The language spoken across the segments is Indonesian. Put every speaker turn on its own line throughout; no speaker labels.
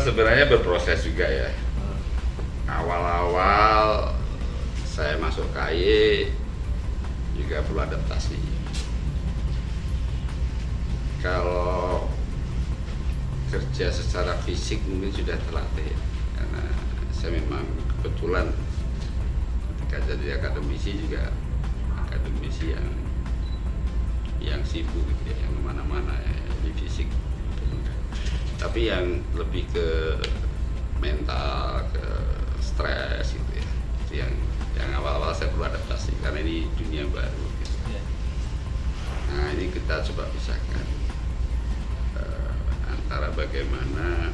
Sebenarnya berproses juga ya. Awal-awal saya masuk KAI juga perlu adaptasi. Kalau kerja secara fisik mungkin sudah terlatih, karena saya memang kebetulan ketika jadi akademisi juga akademisi yang sibuk gitu ya, yang kemana-mana ya, di fisik. Tapi yang lebih ke mental, ke stres gitu ya, itu yang awal-awal saya perlu adaptasi karena ini dunia baru gitu. Nah ini kita coba pisahkan antara bagaimana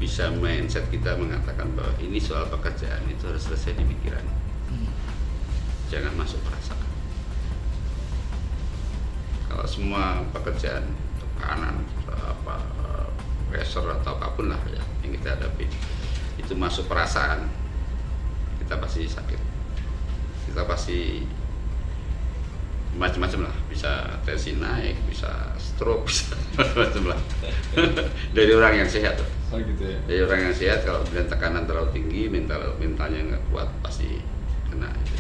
bisa mindset kita mengatakan bahwa ini soal pekerjaan itu harus selesai di pikiran, jangan masuk perasaan. Kalau semua pekerjaan, tekanan, pressure atau apapun lah ya yang kita hadapi itu masuk perasaan, kita pasti sakit, kita pasti macam-macam lah, bisa tensi naik, bisa stroke, bisa macam-macam lah. Dari orang yang sehat.
Oh gitu ya.
Dari orang yang sehat kalau kemudian tekanan terlalu tinggi, mentalnya nggak kuat pasti kena itu.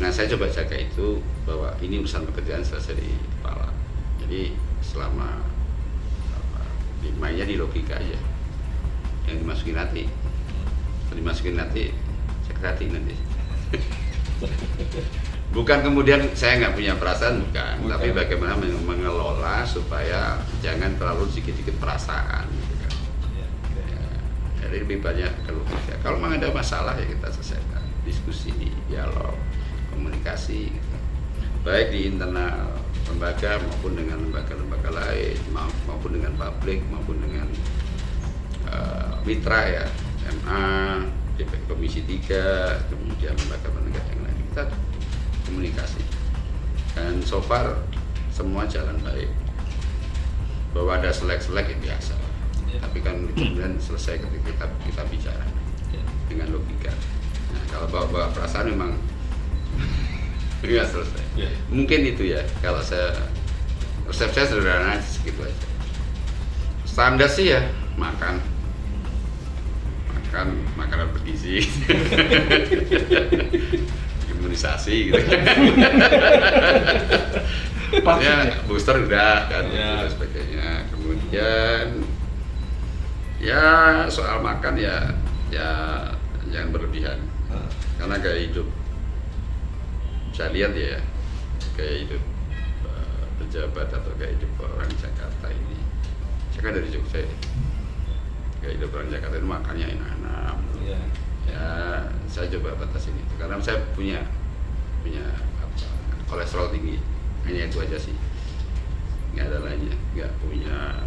Nah saya coba jaga itu bahwa ini urusan pekerjaan selesai di kepala. Jadi selama mainnya di logika aja, yang dimasukin hati, kalau dimasukin hati sakit hati nanti. Bukan kemudian saya nggak punya perasaan, bukan. Tapi bagaimana mengelola supaya jangan terlalu sedikit-sedikit perasaan gitu kan. Ya, jadi lebih banyak ke logika. Kalau memang ada masalah ya kita selesaikan, diskusi, dialog, komunikasi gitu. Baik di internal lembaga maupun dengan lembaga-lembaga lain, maupun dengan publik maupun dengan mitra ya, MA, Komisi 3, kemudian lembaga-lembaga yang lain, kita komunikasi. Dan so far semua jalan baik. Bahwa ada selek-selek ya biasa. Tapi kan kemudian selesai ketika kita bicara dengan logika. Nah, kalau bawa perasaan memang nggak selesai. Mungkin itu ya, kalau resep saya sederhana segitu aja. Standar sih ya makanan bergizi, imunisasi gitu. Ya, booster udah kan, dan sebagainya. Kemudian ya soal makan ya jangan berlebihan, karena gaya hidup saya lihat ya, gaya hidup pejabat atau gaya hidup orang Jakarta ini, saya kan dari Jogja ya. Gaya hidup orang Jakarta itu makannya enak-enak. Ya saya coba batasin itu karena saya punya kolesterol tinggi, hanya itu aja sih, nggak ada lainnya, nggak punya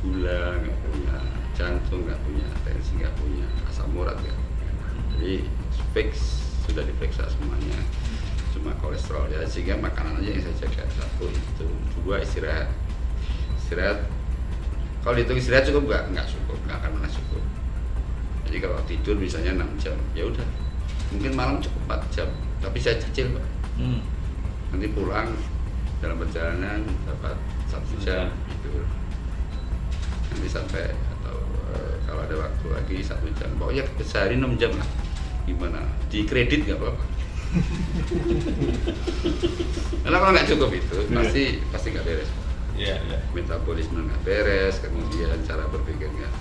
gula, nggak punya jantung, nggak punya tensi, nggak punya asam urat ya. Jadi sudah diperiksa semuanya, cuma kolesterol ya, sehingga makanan aja yang saya jaga. Satu itu, dua istirahat. Kalau dihitung istirahat cukup nggak cukup, nggak akan pernah cukup. Jadi kalau tidur misalnya 6 jam, ya udah, mungkin malam cukup 4 jam, tapi saya cicil Pak. Nanti pulang dalam perjalanan dapat 1 jam tidur. Nanti sampai atau kalau ada waktu lagi 1 jam, pokoknya sehari 6 jam lah. Gimana? Di kredit nggak apa-apa. Karena kalau nggak cukup itu pasti nggak beres. Metabolisme nggak beres, kemudian cara berpikir nggak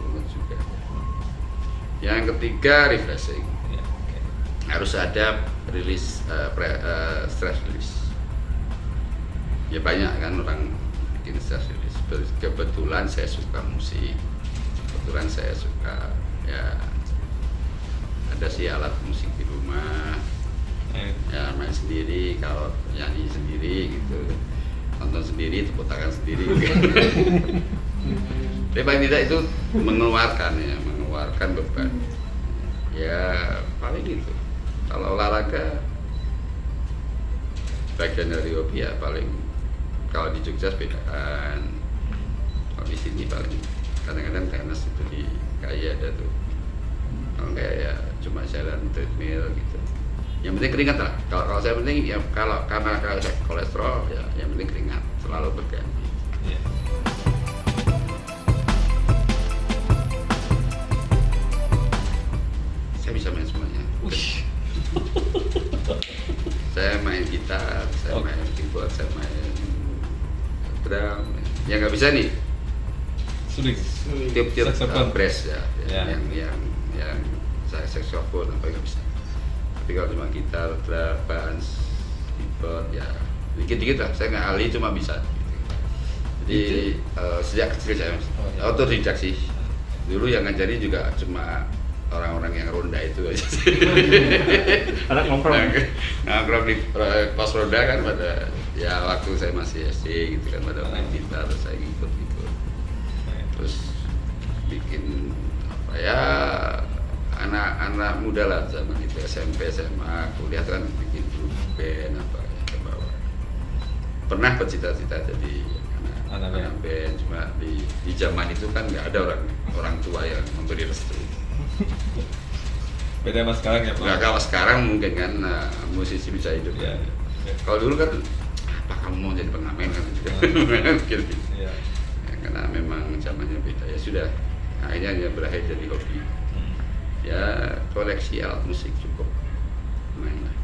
runut juga. Yang ketiga, refreshing. Harus ada rilis stress release. Ya banyak kan orang bikin stress release. Kebetulan saya suka musik, kebetulan saya suka ya ada sih alat musik di rumah, ya main sendiri, kalau nyanyi sendiri gitu, nonton sendiri, tepuk tangan sendiri. Tapi paling tidak itu mengeluarkan beban. Ya paling gitu. Kalau olahraga bagian dari hobi ya paling, kalau di Jogja sepedaan, kalau di sini paling kadang-kadang tenis itu di KAI ada tuh. Kalau kayak ya cuma jalan treadmill gitu. Yang penting keringat lah. Kalau saya penting ya karena saya kolesterol ya yang penting keringat selalu berganti. Yeah. Saya bisa main semuanya. Saya main gitar, saya main keyboard, saya main drum. Yang nggak bisa nih tiup brass ya, yang saya saxophone apa nggak bisa. Tapi kalau cuma gitar, drum, bass, keyboard ya dikit-dikit lah. Saya nggak ahli cuma bisa. Jadi sejak kecil saya autodidak sih. Dulu yang ngajarin juga cuma orang-orang yang ronda itu aja.
Anak
nongkrong di pos ronda kan pada ya waktu saya masih SD gitu kan pada main gitar terus saya ikut gitu. Terus bikin apa ya anak-anak muda lah zaman itu SMP SMA kuliah kan bikin grup band apa ya ke bawah. Pernah bercita-cita jadi anak band cuma di zaman itu kan nggak ada orang tua yang memberi restu.
Beda sama sekarang ya Pak?
Nah, kalau sekarang mungkin kan musisi bisa hidup ya. Kalau dulu kan apa kamu mau jadi pengamen kan gitu. Ya, karena memang zamannya beda ya sudah akhirnya dia berakhir jadi hobi. Ya koleksi alat musik cukup main lah.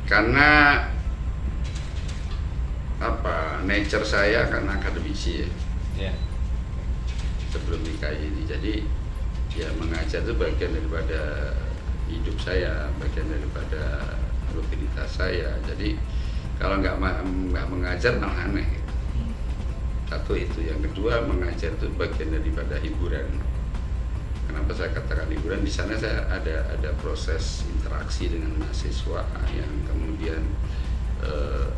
Karena apa nature saya kan akademisi ya. Sebelum nikah ini jadi ya mengajar itu bagian daripada hidup saya, bagian daripada rutinitas saya. Jadi kalau nggak mengajar malah aneh. Satu itu, yang kedua mengajar itu bagian daripada hiburan. Kenapa saya katakan hiburan? Di sana saya ada proses interaksi dengan mahasiswa yang kemudian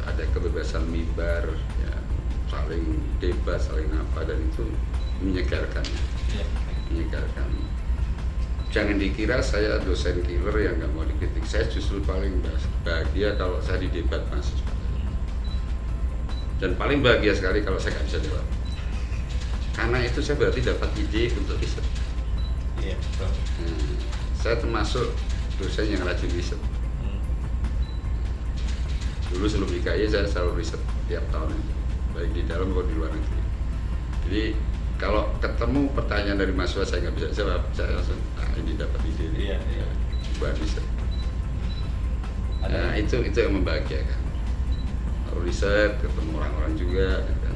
ada kebebasan mimbar, ya, saling debat, saling apa dan itu menyegarkan. Menyegarkan. Jangan dikira saya dosen killer yang nggak mau dikritik. Saya justru paling bahagia kalau saya di debat mahasiswa. Dan paling bahagia sekali kalau saya nggak bisa jawab. Karena itu saya berarti dapat ide untuk riset.
Iya, betul.
Saya termasuk dosen yang rajin riset. Dulu sebelum IKI saya selalu riset tiap tahun, baik di dalam maupun di luar negeri. Jadi kalau ketemu pertanyaan dari mahasiswa saya nggak bisa jawab, saya langsung ini dapat ide ini, buat riset. Nah, itu yang membahagiakan. Kalau riset ketemu orang-orang juga. Gitu.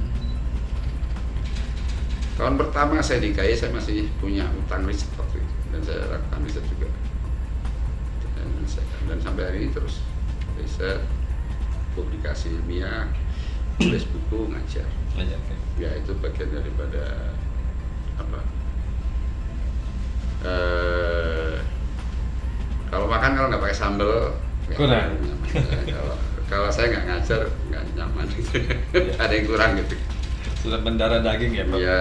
Tahun pertama saya di KI saya masih punya utang riset waktu itu dan saya lakukan riset juga. Dan sampai hari ini terus riset, publikasi ilmiah, tulis buku, ngajar. Ya itu bagian daripada apa? Kalau makan kalau nggak pakai sambal,
kurang.
Kalau saya nggak ngajar nggak nyaman gitu. Ada yang kurang gitu.
Sudah mendarah daging ya Pak?
Iya.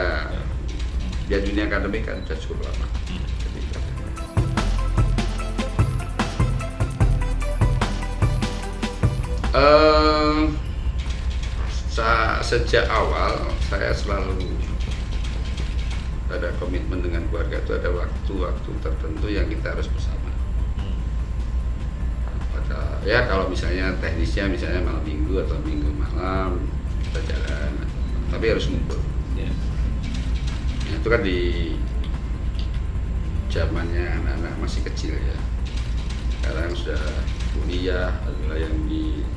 Dia dunia akademik kan sudah cukup lama. Sejak awal saya selalu ada komitmen dengan keluarga itu ada waktu-waktu tertentu yang kita harus bersama. Ya kalau misalnya teknisnya misalnya malam minggu atau minggu malam kita jalan, tapi harus ngumpul. Ya, itu kan di zamannya anak-anak masih kecil ya. Sekarang sudah kuliah, adalah yang di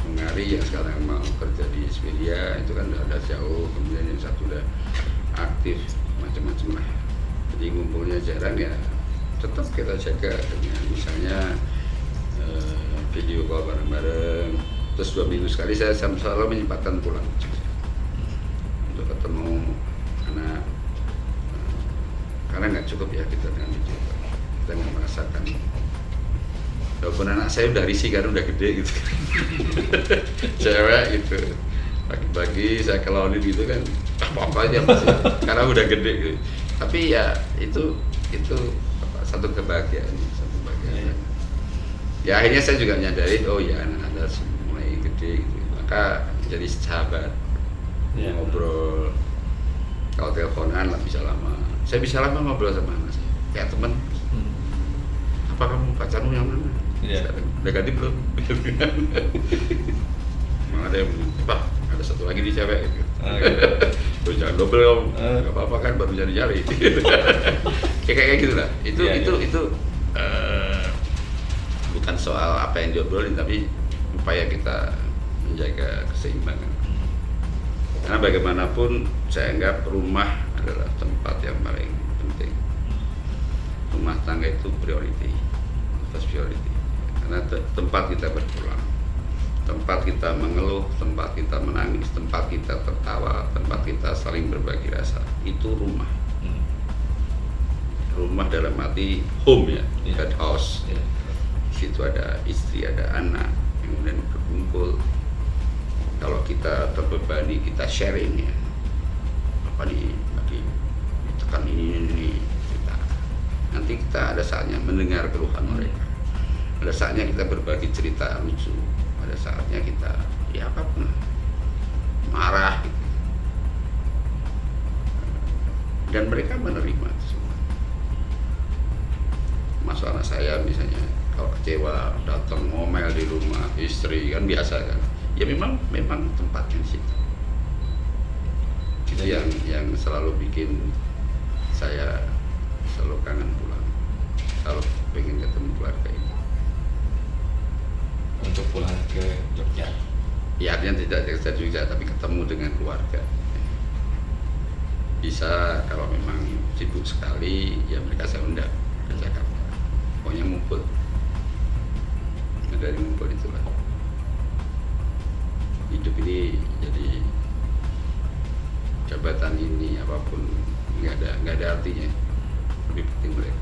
Mengari yang sekarang mau kerja di Swedia itu kan udah jauh, kemudian yang satu udah aktif macam-macam lah. Jadi ngumpulnya jarang ya, tetap kita jaga dengan misalnya video call bareng-bareng. Terus 2 minggu sekali saya selalu menyempatkan pulang untuk ketemu anak, karena nggak cukup ya kita dengan video call, kita nggak merasakan. Walaupun anak saya udah risih karena udah gede gitu. Cewek gitu. Pagi-pagi saya kelaunin gitu kan apa-apa aja masih karena udah gede gitu. Tapi ya itu satu kebahagiaan. Ya akhirnya saya juga nyadarin oh ya anak-anak mulai gede gitu. Maka jadi sahabat. Ngobrol. Kalau teleponan lah bisa lama. Saya bisa lama ngobrol sama anak saya. Kayak teman. apa kamu pacarmu yang mana? Sekarang udah ganti belum? Malah ada yang Pak, ada satu lagi di cewek gitu. Baru jangan double om, nggak apa-apa kan baru cari-cari. Kayak gitu lah. Itu bukan soal apa yang diobrolin, tapi upaya kita menjaga keseimbangan. Karena bagaimanapun saya anggap rumah adalah tempat yang paling penting. Rumah tangga itu priority, first priority. Karena tempat kita berpulang, tempat kita mengeluh, tempat kita menangis, tempat kita tertawa, tempat kita saling berbagi rasa, itu rumah. Rumah dalam arti home ya, bukan house. Di situ ada istri, ada anak, kemudian berkumpul. Kalau kita terbebani, kita sharing ya. Apa nih, lagi ditekan ini kita. Nanti kita ada saatnya mendengar keluhan mereka. Ada saatnya kita berbagi cerita lucu. Ada saatnya kita ya apapun marah gitu. Dan mereka menerima itu semua. Masuk anak saya misalnya kalau kecewa datang ngomel di rumah istri kan biasa kan. Ya memang tempatnya di situ. Itu yang selalu bikin saya selalu kangen pulang. Selalu pengen ketemu keluarga ini.
Untuk pulang ke Jogja.
Ya artinya tidak ke Jogja tapi ketemu dengan keluarga. Bisa kalau memang sibuk sekali ya mereka saya undang ke Jakarta. Pokoknya ngumpul. Dari ngumpul itulah. Hidup ini jadi jabatan ini apapun nggak ada artinya. Lebih penting mereka.